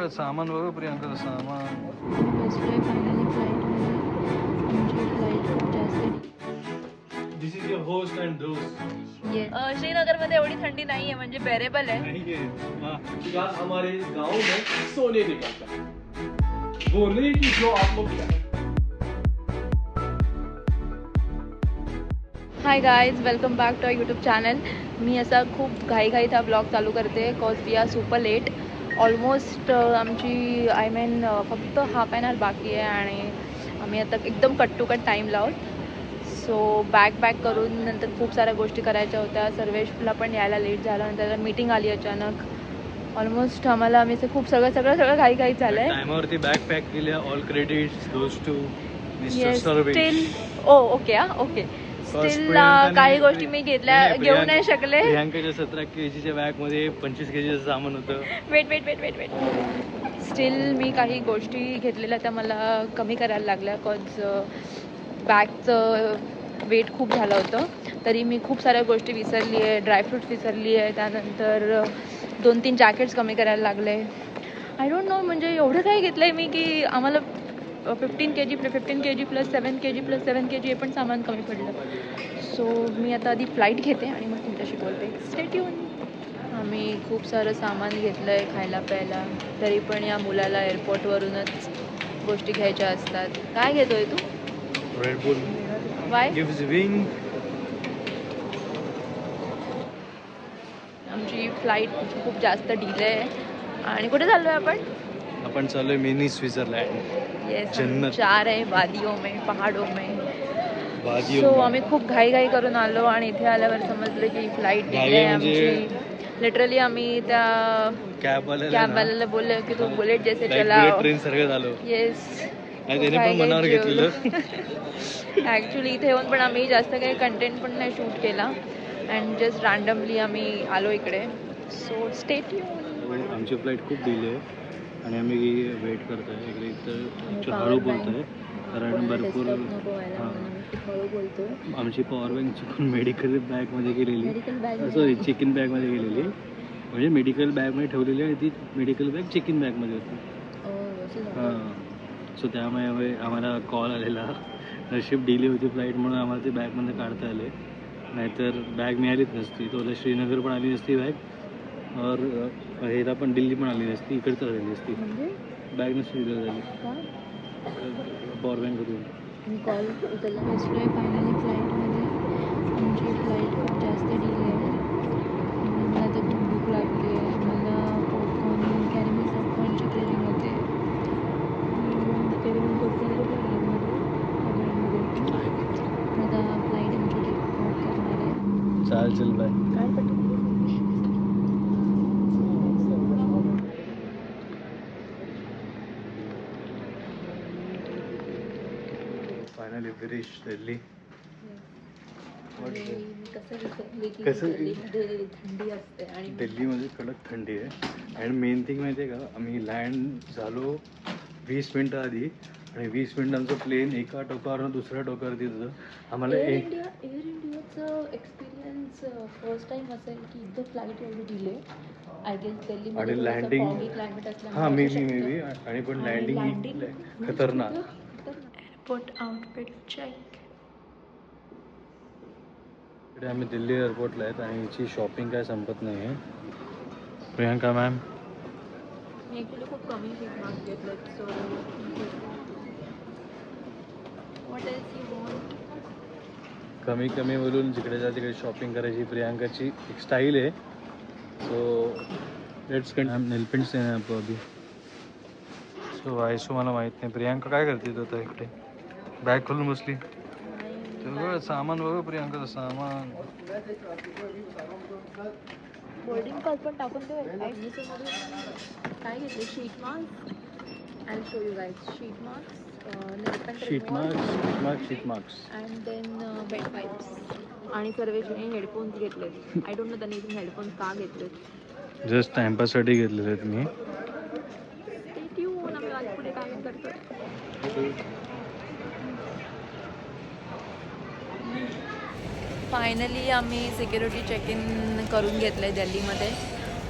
बघ सामान बघ प्रियांकाचं सामान. बसलोय फायनली फ्लाईटमध्ये. आमची फ्लाईट खूप जास्त. दिस इज युअर होस्ट अँड दोस्त. श्रीनगरमध्ये एवढी थंडी नाहीये, म्हणजे बेरेबल आहे. नहीं है क्या हमारे गांव में सोने निकलता वो नहीं कि जो आप लोग क्या hi guys, welcome back to YouTube channel. मी असा खूप घाईघाईत हा ब्लॉग चालू करते cause we are super late. Almost आमची फक्त हाफ ॲन आवर बाकी आहे आणि आम्ही आता एकदम कट टू कट टाईम लावत. सो बॅक करून नंतर खूप साऱ्या गोष्टी करायच्या होत्या. सर्वेशला पण यायला लेट झालं, नंतर मीटिंग आली अचानक. ऑलमोस्ट आम्हाला खूप सगळं घाईघाईत झालं आहे. टायमावरती बॅग पॅक केली. All credits goes to mister yes, Sarvesh. Still okay okay. Still काही गोष्टी मी घेऊ नाही शकले. प्रियांकाच्या 17 kgच्या बॅग मध्ये 25 kgचं सामान होतं. वेट. स्टील मी काही गोष्टी घेतलेल्या त्या मला कमी करायला लागल्या कॉज बॅगचं वेट खूप झालं होतं. तरी मी खूप साऱ्या गोष्टी विसरली आहे. ड्रायफ्रूट्स विसरली आहे. त्यानंतर 2-3 जॅकेट्स कमी करायला लागले. आय डोंट नो, म्हणजे एवढं काही घेतलं आहे मी की आम्हाला 15 kg प्लस 7 kg हे पण सामान कमी पडलं. सो मी आता आधी फ्लाईट घेते आणि मग तुमच्याशी बोलते. Stay tune. आम्ही खूप सारं सामान घेतलं आहे खायला प्यायला. तरी पण या मुलाला एअरपोर्टवरूनच गोष्टी घ्यायच्या असतात. काय घेतोय तू? Red Bull why? Gives wing. आमची फ्लाईट खूप जास्त डिले आहे. आणि कुठे चाललो आहे आपण चाललोय मिनी स्वित्झर्लंड. येस, जन्नत. 4 आहे वादियों में, पहाडों में. वादियों सो में. आम्ही खूप घाई करून आलो आणि इथे आल्यावर समजलं की फ्लाईट डिले आहे आमची. लिटरली आम्ही त्या कॅबवाल्याला बोललो की तू बुलेट जैसे चलाव. ट्रेन सारखं झालो. येस. आणि त्याने पण मनावर घेतलेलं. ॲक्च्युली इथे येऊन पण आम्ही जास्त काही कंटेंट पण नाही शूट केला. अँड जस्ट रँडमली आम्ही आलो इकडे. So stay tune. आमची फ्लाईट खूप डिले आहे आणि आम्ही वेट करतोय. इकडे तर हळू बोलतोय कारण भरपूर आमची पॉवर बँक चुकून मेडिकल बॅगमध्ये गेलेली. सॉरी, चिकन बॅगमध्ये गेलेली. म्हणजे मेडिकल बॅगमध्ये ठेवलेली आणि ती मेडिकल बॅग चिकन बॅगमध्ये होती. हां, सो त्यामुळे आम्हाला कॉल आलेला. नशीब डिले होती फ्लाईट म्हणून आम्हाला ते बॅगमध्ये काढता आले. नाहीतर बॅग मिळालीच नसती. तो श्रीनगर पण आली नसती बॅग और ह्याला पण दिल्ली पण आली नसती. इकडचं आलेली असती बॅग नसती दिली झाली पॉवर बँक होती. मी कॉल उचलला. बसलोय फायनली फ्लाईटमध्ये. आमची फ्लाईट खूप जास्त डिले आहे. मला आता खूप भूक लागली आहे. मला पॉपकॉर्न कॅरेमेल पॉपकॉर्नची क्रेविंग होते. कॅरेमेल पॉपकॉर्न आता फ्लाईट आमची टेकआउट करणार आहे. चल बाय. काय पटकन फायनली फिनिश दिल्ली. कसं थंडी असते आणि दिल्लीमध्ये कडक थंडी आहे. आणि मेन थिंग माहिती आहे का, आम्ही लँड झालो 20 मिनटं आधी आणि 20 मिनिटांचं प्लेन एका टोकावरून दुसऱ्या टोकावरती होतं. आम्हाला एअर इंडियाचं एक्सपिरियन्स फर्स्ट टाइम असेल की इथं फ्लाईट एवढी डिले. आय गेस दिल्लीमध्ये आणि लँडिंग क्लायमेट असल्यामुळे. हां मे बी आणि पण लँडिंग खतरनाक. Airport outfit check. इकडे आम्ही दिल्ली एअरपोर्टला आहेत आणि हिची शॉपिंग काय संपत नाही आहे. प्रियांका मॅम, मी ॲक्च्युली खूप कमी शीट मार्क्स घेतलेत. So what else you want? कमी बोलून जिकडे जा तिकडे शॉपिंग करायची प्रियांकाची एक स्टाईल आहे. सो लेट्स नेलपेंट्स आहे आपको अभी. सो आयसो मला माहीत नाही. प्रियांका काय करते आता इकडे बॅग खोलून बसली. बघ सामान बघ प्रियांकाचं सामान. बोर्डिंग पास पण टाकून दे. काय घेतले? Sheet masks. I show you guys. Sheet masks and then bed wipes आणि सर्वेशने हेडफोन्स घेतले. आय डोंट नो त्यांनी इथून हेडफोन्स का घेतलेत. जस्ट टाइमपाससाठी घेतलेले आहेत मी. आम्ही आज पुढे काय करतो. फायनली आम्ही सिक्युरिटी चेक इन करून घेतलं आहे दिल्लीमध्ये.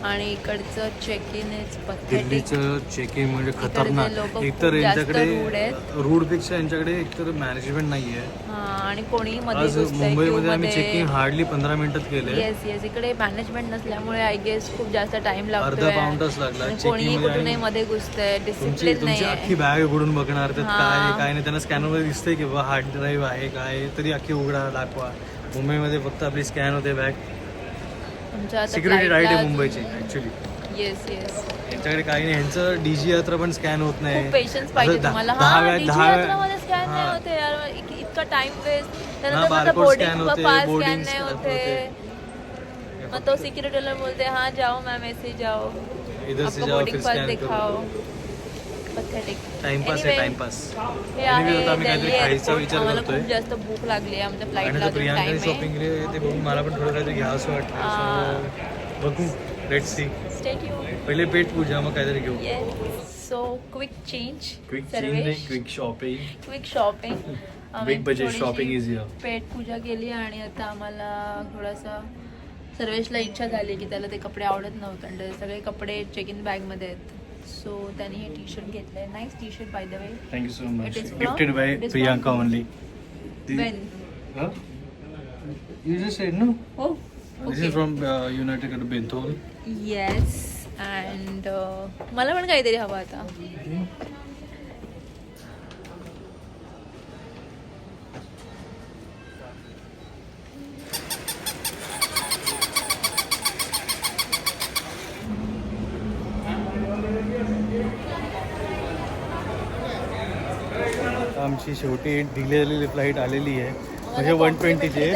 आणि इकडचं चेक इन इज पथेटिक. दिल्लीचं चेक इन म्हणजे इकडचे खतरनाक. लोकं एकतर खूप जास्त rude यांच्याकडे आहेत. रूडपेक्षा यांच्याकडे एकतर मॅनेजमेंट नाही आहे. आणि कोणी मध्ये आज मुंबईमध्ये आम्ही चेक इन हार्डली 15 मिनिटात केले. येस येस, इकडे मॅनेजमेंट नसल्यामुळे आय गेस खूप जास्त टाइम लागतो. अर्धा पाऊण तास लागला. कोणी कुठूनही मध्ये घुसतंय, डिसिप्लिन नाही तुमची आहे. अख्खी बॅग उघडून बघणार त्यात काय आहे, काय नाही. त्यांना स्कॅनरमध्ये दिसतंय की बाबा हार्ड ड्राईव्ह आहे काय, तरी अख्खी उघडा दाखवा. मुंबईमध्ये फक्त आपली स्कॅन होते बॅग. सिक्युरिटी राईट आहे मुंबईची ऍक्च्युली. येस येस, यांच्याकडे काही नाही. यांचं डीजी यात्रा पण स्कॅन होत नाही. खूप पेशन्स पाहिजे तुम्हाला. दहा स्कॅन नाही होते यार, इतका टाइम वेस्ट. त्यानंतर बारकोड बोर्डिंग स्कॅन होते, पास बोर्डिंग स्कॅन नाही होते. मग तो सिक्युरिटीला बोलते हाँ जाओ मैम ऐसे जाओ, इधर से आपका जाओ बोर्डिंग फिर पास स्कॅन दिखाओ. करो. पथेटिक. टाइमपास आहे टाइमपास. हे आहे आम्ही काहीतरी दिल्ली खायचा एअरपोर्ट. विचार आम्हाला करतोय. खूप जास्त भूक लागली आहे, आमच्या फ्लाईटला आणि अजून प्रियांका टाइम शॉपिंग ते बघून मला पण थोडं काहीतरी घ्यावं असं वाटतं. So, बघू लेट्स सी. Stay tuned. पहिले पेट पूजा मग काहीतरी घेऊ. So quick change, quick change, quick shopping. Quick shopping. Big budget shopping is here. पेट पूजा केली आणि आता आम्हाला थोडासा सर्वेशला इच्छा झाली की त्याला ते कपडे आवडत नव्हते आणि ते सगळे कपडे चेक इन बॅगमध्ये आहेत. सो त्याने हे टी शर्ट घेतलंय. Nice T shirt by the way. Thank you so much. It is from- gifted bye it is Priyanka from- only. When? You just said no. Oh, This is from United Arab Emirates. Yes. And मला पण काहीतरी हवं आता. आमची शेवटी delay झालेली flight आलेली आहे. म्हणजे 120ची आहे.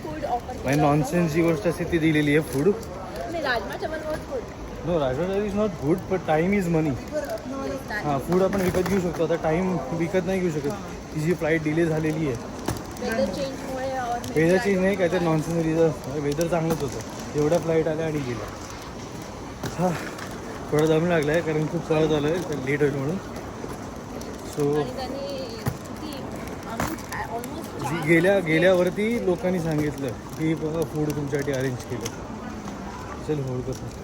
Food offer. म्हणजे नॉनसेन्स जी गोष्ट असते ती दिलेली आहे food. Rajma chawal was good. No rajma is not good but time is money. हां फूड आपण विकत घेऊ शकतो. आता टाईम विकत नाही घेऊ शकत. ती जी फ्लाईट डिले झालेली आहे. वेदर चेंज नाही काहीतरी नॉनसेन्स रिझन. वेदर चांगलंच होतं. एवढ्या फ्लाईट आल्या आणि गेल्या. हां थोडं दम लागला आहे कारण खूप सगळं झालं आहे लेट होईल म्हणून. सो गेल्यावरती लोकांनी सांगितलं की बघा फूड तुमच्यासाठी अरेंज केलं. चल होल्ड करतो.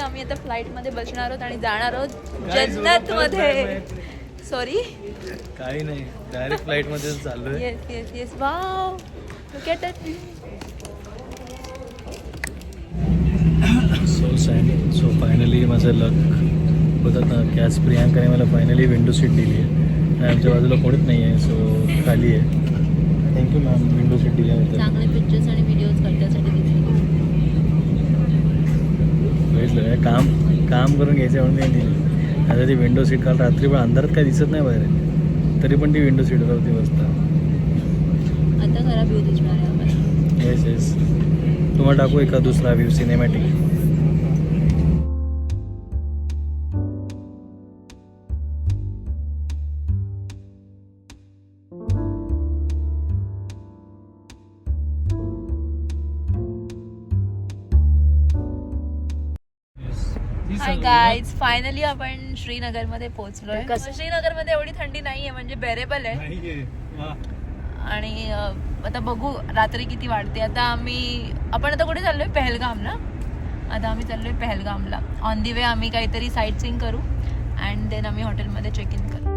आम्ही आता फ्लाईटमध्ये बसणार आहोत आणि जाणार आहोत जन्नतमध्ये. सॉरी काही नाही डायरेक्ट फ्लाईटमध्येच चाललोय. Yes yes yes. Wow look at that. So finally माझं लक होतात ना की आज प्रियांकाने मला फायनली विंडो सीट दिली आहे. आणि आमच्या बाजूला कोणीच नाही आहे. सो खाली आहे. थँक्यू मॅम विंडो सीट दिल्याबद्दल. चांगले पिक्चर्स आणि व्हिडिओज करण्यासाठी भेटलं काम करून घ्यायचं म्हणून नाही दिली. आता ती विंडो सीट काल रात्री पण अंधारात काय दिसत नाही बाहेर तरी पण ती विंडो सीटवरती बसता. आता खराब व्ह्यू दिसणार आहे आम्हाला. Yes yes. तुम्हाला टाकू एका दुसरा view cinematic. Hi guys, finally आपण श्रीनगरमध्ये पोहोचलोय. श्रीनगरमध्ये एवढी थंडी नाहीये म्हणजे बेरेबल आहे. आणि आता बघू रात्री किती वाढते. आता आपण आता कुठे चाललोय? पहलगामला. आता आम्ही चाललोय पहलगामला. ऑन दी वे आम्ही काहीतरी साईट सीइंग करू अँड देन आम्ही हॉटेलमध्ये चेक इन करू.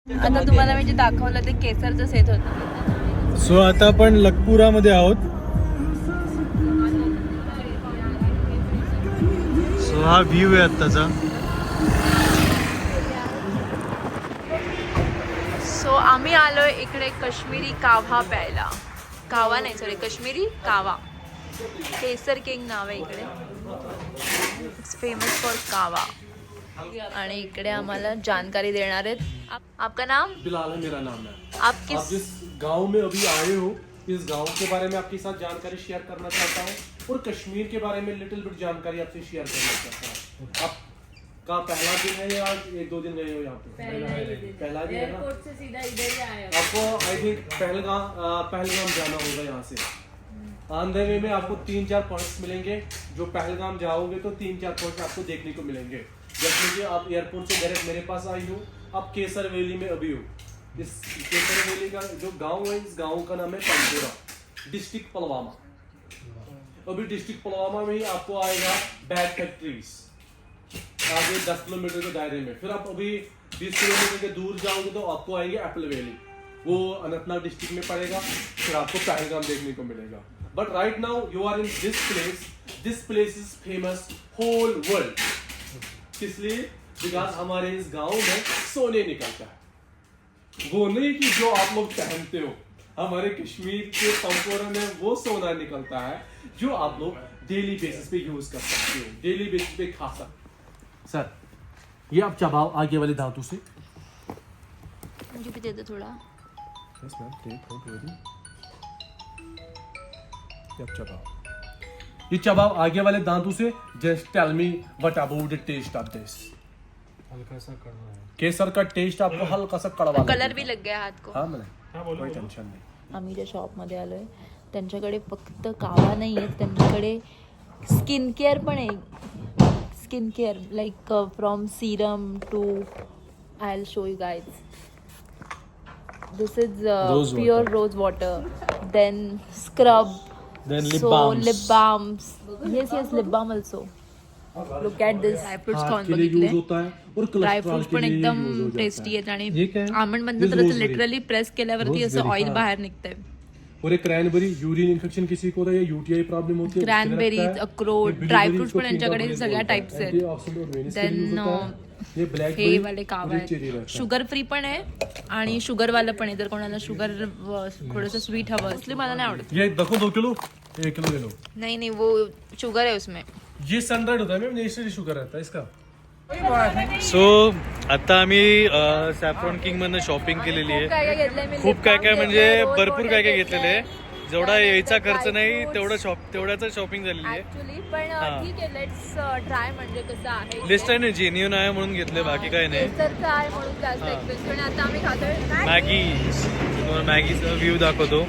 आता तुम्हाला मी जे दाखवलं ते केसरचं सेट होतं. सो आता आपण लखपुरामध्ये आहोत. सो हा व्ह्यू आहे आत्ताचा. सो आम्ही आलोय इकडे कश्मीरी कावा प्यायला. कावा नाही सॉरी कश्मीरी कावा. केसर किंग नाव आहे इकडे. इट्स फेमस फॉर कावा. आणि इकडे आम्हाला जानकारी देणार आहेत. आपका नाम? बिलाल है मेरा नाम है. आप किस जिस गांव में अभी आए हो इस गांव के बारे में आपके साथ जानकारी शेयर करना चाहता हूँ और कश्मीर के बारे में लिटिल बिट जानकारी आपसे शेयर करना चाहता हूँ. आपका पहला दिन है या 1-2 दिन गए हो यहाँ पे? पहला दिन है ना. एयरपोर्ट से सीधा इधर ही आए. आपको आई थिंक पहलगाम जाना होगा यहाँ से. ऑन द वे में आपको 3-4 पॉइंट्स मिलेंगे। जो पहलगाम जाओगे तो 3-4 पॉइंट्स आपको देखने को मिलेंगे। जैसे कि आप एयरपोर्ट से डायरेक्ट मेरे पास आई हो, आप केसर वैली में अभी हो। इस केसर वैली का जो गांव है, इस गांव का नाम है पंपोरा, डिस्ट्रिक्ट पुलवामा। अभी डिस्ट्रिक्ट पुलवामा में ही आपको आएगा बैग फैक्ट्रीज, आगे 10 किलोमीटर के दायरे में। फिर आप अभी 20 किलोमीटर के दूर जाओगे तो आपको आएंगे एप्पल वैली, वो अनंतनाग डिस्ट्रिक्ट में पड़ेगा। फिर आपको पहलगाम देखने को मिलेगा। But right now you are in this place is famous whole world. किस लिए? बिकॉज हमारे इस गांव में सोने निकलता है। वो नहीं कि जो आप लोग पहनते हो, हमारे कश्मीर के पंपोरा में वो सोना निकलता है जो आप लोग डेली बेसिस पे यूज कर सकते हो, डेली बेसिस पे खा सकते। सर ये आप चबाओ आगे वाले दांतों से। मुझे भी दे दो थोड़ा। Yes, ma'am. Take hold ready. अब चबाओ, ये चबाओ आगे वाले दांतों से। Just tell me what about the taste of this? हलका सा कड़वा है। केसर का टेस्ट आपको हल्का सा कड़वा कलर लगेगा। भी लग गया हात को। हाँ मैंने कोई टेंशन नहीं। आम्ही ज्या शॉपमध्ये आलोय त्यांच्याकडे फक्त कावा नाही आहे, त्यांच्याकडे स्किन केअर पण आहे. Skin care like from serum to I will show you guys. This is Rose pure water. Rose water, then scrub, Then lip so balms. lip balms. Yes, lip balm also. Look at this. Dry fruits हाथ खाऊन के लिए use बघितले. होता है और dry cholesterol fruits के पण लिए एकदम यूज हो जाता टेस्टी है। आहेत आणि ये क्या है? आमंड मधनं This तर असं rosemary. लिटरली प्रेस केल्यावरती असं Rosemary, ऑइल हाँ. बाहेर निघतंय. और एक क्रैनबेरी, यूरिन इन्फेक्शन किसी को होता है या यूटीआई प्रॉब्लम होती है, क्रॅनबेरीज, अक्रोड, ड्राय फ्रुट्स पण यांच्याकडे सगळ्या टाइप्स आहेत. देन ये ब्लैक हे वाले कावा आहेत. शुगर फ्री पण आहे आणि शुगर वाला पण आहे. जर कोणाला शुगर थोडंसं स्वीट हवं असले, मला नाही आवडत. ये देखो 2 किलो, 1 किलो ले लो। नहीं नहीं वो शुगर है उसमें. ये सनराइड होता है मैम, नेचुरली शुगर रहता है इसका। सो आता आम्ही सॅफ्रॉन किंग मधनं शॉपिंग केलेली आहे. खूप काय काय म्हणजे भरपूर काय काय घेतलेलं आहे. जेवढा यायचा खर्च नाही तेवढ्याच शॉपिंग झालेली आहे. ऍक्च्युली पण ठीक आहे, लेट्स ट्राय म्हणजे कसं आहे. लिस्ट आहे ना, जेन्युन आहे म्हणून घेतले, बाकी काय नाही. केसरचं आहे म्हणून जास्त एक्सपेन्सिव्ह. आणि आता आम्ही खातोय मॅगी. तुम्हाला मॅगीचा व्ह्यू दाखवतो.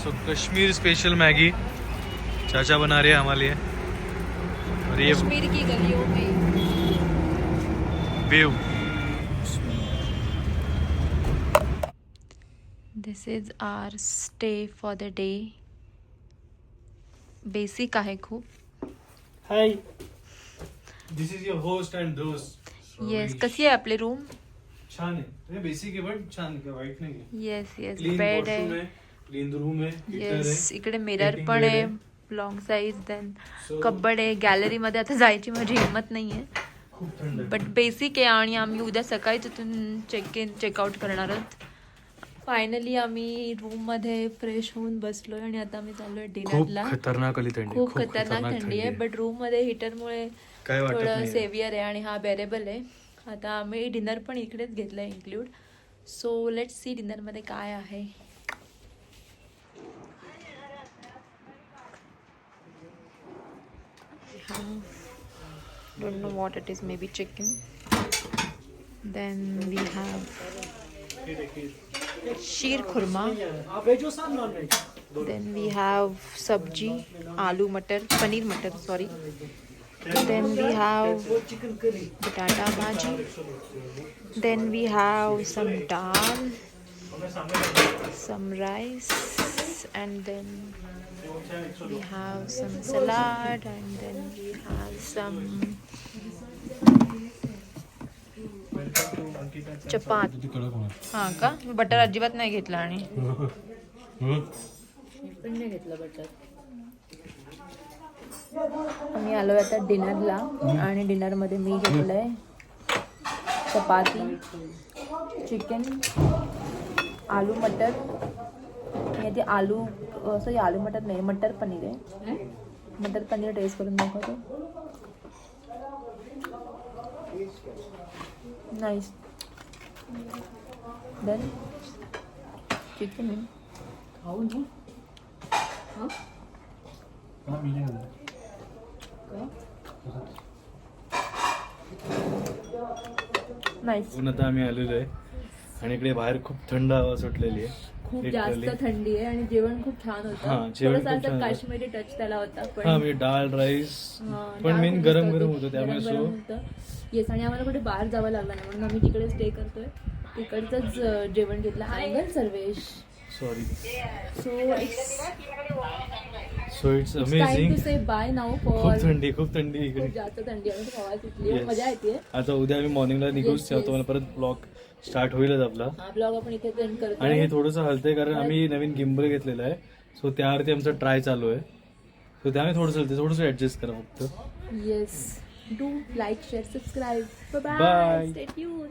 सो कश्मीर स्पेशल मैगी चाचा बना रहे हैं हमारे लिए. और ये कश्मीर की गलियों में view. This is our stay for the day. Basic आहे खूप. Hi, this is your host and दोस्त. येस. कशी आहे आपली रूम? छान आहे. बेसिक आहे बट छान आहे, वाईट नाही. Yes yes. Clean bed washroom आहे. आहे, क्लीन रूम आहे, हीटर येस. आहे. इकडे मिरर Lighting पण bed आहे, आहे. Long size. देन So- कब्बड आहे. गॅलरी मध्ये आता जायची माझी हिंमत नाहीये, खूप थंड आहे. बट बेसिक आहे. आणि आम्ही उद्या सकाळी तिथून चेकआउट करणार आहोत. फायनली आम्ही रूम मध्ये फ्रेश होऊन बसलोय आणि आता आम्ही चाललोय खूप डिनरला. खतरनाक आली थंडी. खूप खतरनाक थंडी आहे, बट रूम मध्ये हीटरमुळे काय वाटत थोडं नाही. सेव्हियर आहे आणि हा बेरेबल आहे. आता आम्ही डिनर पण इकडेच घेतलंय include. So let's see dinner मध्ये काय आहे. Don't know what it is, maybe chicken. Then we have sheer khurma. Then we have sabji, aloo matar, paneer matar, sorry. Then we have batata bhaji. Then we have some dal, some rice, and then we have some salad, and then we have some चपात. हां का? मी butter अजिबात नाही घेतलं आणि पण नाही घेतलं butter. आम्ही आलो आता डिनरला आणि डिनरमध्ये मी घेतलंय चपाती, चिकन, आलू मटर. ते आलू सॉरी आलू मटर नाही, मटर पनीर आहे. मटर पनीर टेस्ट करून दाखवतो. नाईस. देन चिकन खाऊ ना. नाईस. आता आम्ही आलेलो आहे आणि इकडे बाहेर खूप थंड हवा सुटलेली आहे. खूप Literally. जास्त थंडी आहे आणि जेवण खूप छान हा, होतं. जेवण थोडंसं खूप असं छान होतं. काश्मीरी टच त्याला होता हा पण म्हणजे डाळ राईस हा, पण डाळ मेन खूप गरम मस्त गरम होती. होतं त्यामुळे गरम सो होतं. येस, आणि आम्हाला कुठे बाहेर जावं लागलं नाही म्हणून आम्ही तिकडे स्टे करतोय. तिकडचंच जेवण घेतलं. Angle Sarvesh. Sorry. So so it's time amazing. To say bye now खूप फॉर. थंडी इकडे. खूप जास्त थंडी आहे. हवा सुटली आहे. Yes. मजा येते. आता उद्या आम्ही मॉर्निंगला निघूच Yes, ठेवतो. मला परत ब्लॉग स्टार्ट होईलच आपला. हा ब्लॉग आपण इथे एंड करतो. आणि हे थोडंसं हलतंय कारण आम्ही नवीन गिम्बल घेतलेलं आहे. सो त्यावरती आमचा ट्राय चालू आहे. सो त्यामुळे थोडंसं हलतंय. थोडंसं ऍडजस्ट करा फक्त. Yes, do like share subscribe. Bye Bye. Stay tune.